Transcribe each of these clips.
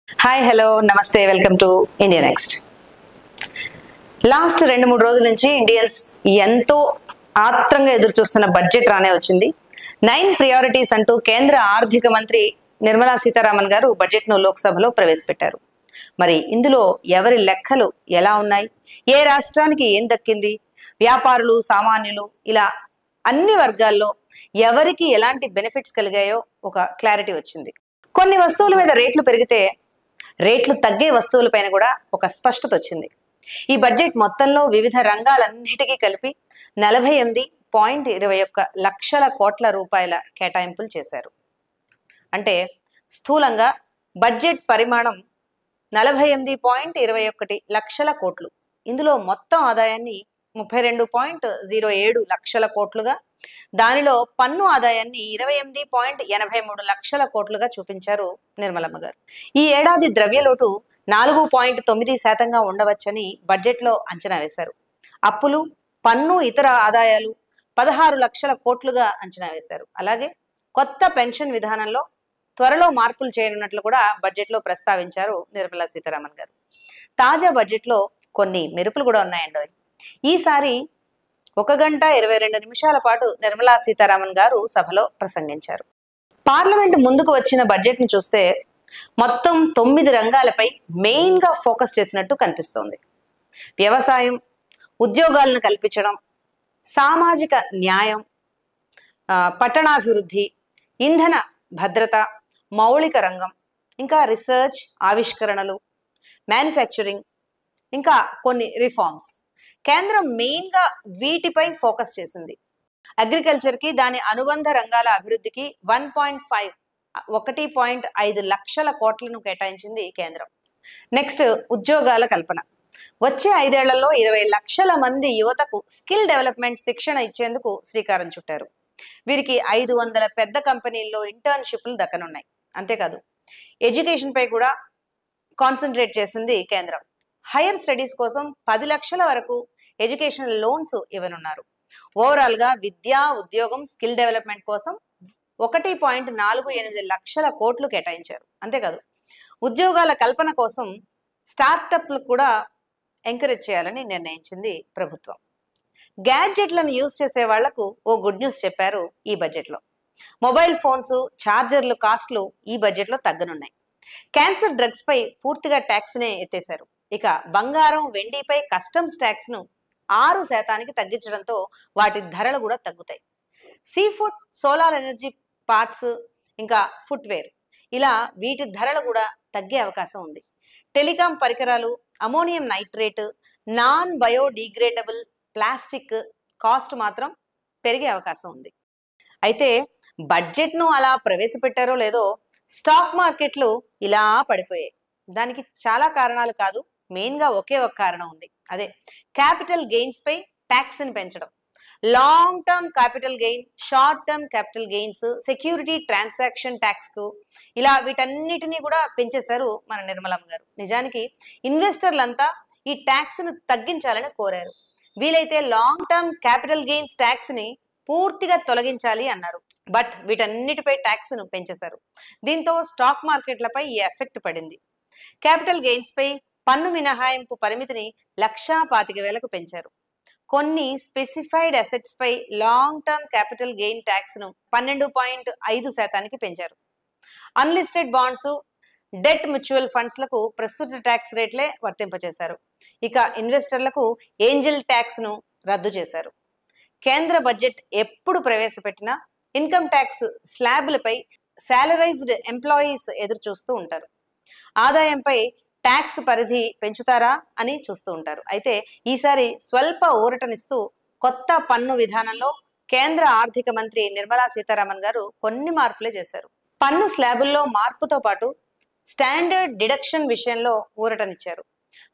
Hi hello నమస్తే welcome to India next. Last 2-3 రోజుల నుంచి ఇండియన్స్ ఎంతో ఆత్రంగా ఎదురు చూస్తున్న బడ్జెట్ రానే వచ్చింది. 9 ప్రియారిటీస్ అంటూ కేంద్ర ఆర్థిక మంత్రి నిర్మలా సీతారామన్ గారు బడ్జెట్ను లోక్సభలో ప్రవేశపెట్టారు. మరి ఇందులో ఎవరి లెక్కలు ఎలా ఉన్నాయి, ఏ రాష్ట్రానికి ఏం దక్కింది, వ్యాపారులు సామాన్యులు ఇలా అన్ని వర్గాల్లో ఎవరికి ఎలాంటి బెనిఫిట్స్ కలిగాయో ఒక క్లారిటీ వచ్చింది. కొన్ని వస్తువుల మీద రేట్లు పెరిగితే రేట్లు తగ్గే వస్తువులపైన కూడా ఒక స్పష్టత వచ్చింది. ఈ బడ్జెట్ మొత్తంలో వివిధ రంగాలన్నిటికీ కలిపి 48.21 లక్షల కోట్ల రూపాయల కేటాయింపులు చేశారు. అంటే స్థూలంగా బడ్జెట్ పరిమాణం 48.21 లక్షల కోట్లు. ఇందులో మొత్తం ఆదాయాన్ని 32.07 లక్షల కోట్లుగా, దానిలో పన్ను ఆదాయాన్ని 28.83 లక్షల కోట్లుగా చూపించారు నిర్మలమ్మ గారు. ఈ ఏడాది ద్రవ్యలోటు 4.9% ఉండవచ్చని బడ్జెట్లో అంచనా వేశారు. అప్పులు, పన్ను, ఇతర ఆదాయాలు 16 లక్షల కోట్లుగా అంచనా వేశారు. అలాగే కొత్త పెన్షన్ విధానంలో త్వరలో మార్పులు చేయనున్నట్లు కూడా బడ్జెట్లో ప్రస్తావించారు నిర్మలా సీతారామన్ గారు. తాజా బడ్జెట్లో కొన్ని మెరుపులు కూడా ఉన్నాయండి. ఈసారి 1 గంట 22 నిమిషాల పాటు నిర్మలా సీతారామన్ గారు సభలో ప్రసంగించారు. పార్లమెంట్ ముందుకు వచ్చిన బడ్జెట్ ను చూస్తే మొత్తం 9 రంగాలపై మెయిన్ గా ఫోకస్ చేసినట్టు కనిపిస్తోంది. వ్యవసాయం, ఉద్యోగాలను కల్పించడం, సామాజిక న్యాయం, పట్టణాభివృద్ధి, ఇంధన భద్రత, మౌలిక రంగం, ఇంకా రీసెర్చ్, ఆవిష్కరణలు, మ్యానుఫ్యాక్చరింగ్, ఇంకా కొన్ని రిఫార్మ్స్. కేంద్రం మెయిన్ గా వీటిపై ఫోకస్ చేసింది. అగ్రికల్చర్ కి, దాని అనుబంధ రంగాల అభివృద్ధికి 1.5 లక్షల కోట్లను కేటాయించింది కేంద్రం. నెక్స్ట్ ఉద్యోగాల కల్పన. వచ్చే 5 ఏళ్లలో 20 లక్షల మంది యువతకు స్కిల్ డెవలప్మెంట్ శిక్షణ ఇచ్చేందుకు శ్రీకారం చుట్టారు. వీరికి 500 పెద్ద కంపెనీల్లో ఇంటర్న్షిప్లు దక్కనున్నాయి. అంతేకాదు ఎడ్యుకేషన్ పై కూడా కాన్సన్ట్రేట్ చేసింది కేంద్రం. హైయర్ స్టడీస్ కోసం 10 లక్షల వరకు ఎడ్యుకేషనల్ లోన్స్ ఇవ్వనున్నారు. ఓవరాల్ గా విద్యా, ఉద్యోగం, స్కిల్ డెవలప్మెంట్ కోసం 1.48 లక్షల కోట్లు కేటాయించారు. అంతేకాదు ఉద్యోగాల కల్పన కోసం స్టార్టప్లు కూడా ఎంకరేజ్ చేయాలని నిర్ణయించింది ప్రభుత్వం. గ్యాడ్జెట్లను యూజ్ చేసే వాళ్లకు ఓ గుడ్ న్యూస్ చెప్పారు ఈ బడ్జెట్లో. మొబైల్ ఫోన్స్, ఛార్జర్లు కాస్ట్లు ఈ బడ్జెట్లో తగ్గనున్నాయి. క్యాన్సర్ డ్రగ్స్ పై పూర్తిగా ట్యాక్స్ నే ఎత్తేశారు. ఇక బంగారం, వెండిపై కస్టమ్స్ ట్యాక్స్ ను 6% తగ్గించడంతో వాటి ధరలు కూడా తగ్గుతాయి. Sea food, solar energy parts, ఇంకా ఫుట్వేర్ ఇలా వీటి ధరలు కూడా తగ్గే అవకాశం ఉంది. టెలికాం పరికరాలు, ammonium nitrate, non biodegradable plastic cost మాత్రం పెరిగే అవకాశం ఉంది. అయితే బడ్జెట్ను అలా ప్రవేశపెట్టారో లేదో స్టాక్ మార్కెట్లు ఇలా పడిపోయాయి. దానికి చాలా కారణాలు కాదు, మెయిన్ గా ఒకే ఒక కారణం ఉంది. అదే క్యాపిటల్ గెయిన్స్ పై ట్యాక్స్ ని పెంచడం. Long term capital gain, short term capital gains, security transaction tax కు ఇలా వీటన్నిటినీ కూడా పెంచేశారు మన నిర్మలమ్మ గారు. నిజానికి ఇన్వెస్టర్లంతా ఈ ట్యాక్స్ ను తగ్గించాలని కోరారు. వీలైతే long term capital gains tax ని పూర్తిగా తొలగించాలి అన్నారు. బట్ వీటన్నిటిపై ట్యాక్స్ ను పెంచేశారు. దీంతో స్టాక్ మార్కెట్లపై ఈ ఎఫెక్ట్ పడింది. క్యాపిటల్ గెయిన్స్ పై పన్ను మినహాయింపు పరిమితిని 1,25,000కు పెంచారు. కొన్ని స్పెసిఫైడ్ అసెట్స్ పై long term capital gain tax ను 12.5%కి పెంచారు. Unlisted bonds, debt mutual funds లకు ప్రస్తుత ట్యాక్స్ రేట్లే వర్తింపచేశారు. ఇక ఇన్వెస్టర్లకు ఏంజల్ ట్యాక్స్ ను రద్దు చేశారు. కేంద్ర బడ్జెట్ ఎప్పుడు ప్రవేశపెట్టినా ఇన్కమ్ ట్యాక్స్ స్లాబ్లపై సాలరైజ్డ్ ఎంప్లాయీస్ ఎదురు చూస్తూ ఉంటారు. ఆదాయంపై ట్యాక్స్ పరిధి పెంచుతారా అని చూస్తూ ఉంటారు. అయితే ఈసారి స్వల్ప ఊరటనిస్తూ కొత్త పన్ను విధానంలో కేంద్ర ఆర్థిక మంత్రి నిర్మలా సీతారామన్ గారు కొన్ని మార్పులే చేశారు. పన్ను స్లాబుల్లో మార్పుతో పాటు స్టాండర్డ్ డిడక్షన్ విషయంలో ఊరటనిచ్చారు.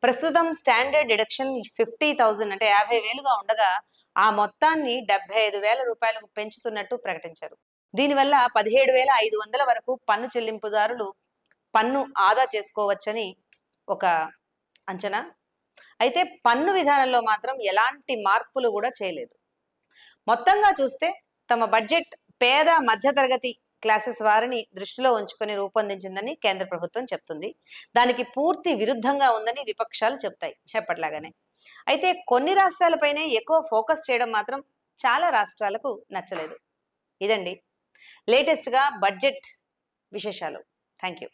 ప్రస్తుతం స్టాండర్డ్ డిడక్షన్ 50,000 అంటే 50,000గా ఉండగా ఆ మొత్తాన్ని 75,000 రూపాయలకు పెంచుతున్నట్టు ప్రకటించారు. దీనివల్ల 17,500 వరకు పన్ను చెల్లింపుదారులు పన్ను ఆదా చేసుకోవచ్చని ఒక అంచనా. అయితే పన్ను విధానంలో మాత్రం ఎలాంటి మార్పులు కూడా చేయలేదు. మొత్తంగా చూస్తే తమ బడ్జెట్ పేద, మధ్యతరగతి క్లాసెస్ వారిని దృష్టిలో ఉంచుకొని రూపొందించిందని కేంద్ర ప్రభుత్వం చెప్తుంది. దానికి పూర్తి విరుద్ధంగా ఉందని విపక్షాలు చెప్తాయి ఎప్పట్లాగానే. అయితే కొన్ని రాష్ట్రాలపైనే ఎక్కువ ఫోకస్ చేయడం మాత్రం చాలా రాష్ట్రాలకు నచ్చలేదు. ఇదండి లేటెస్ట్గా బడ్జెట్ విశేషాలు. Thank you.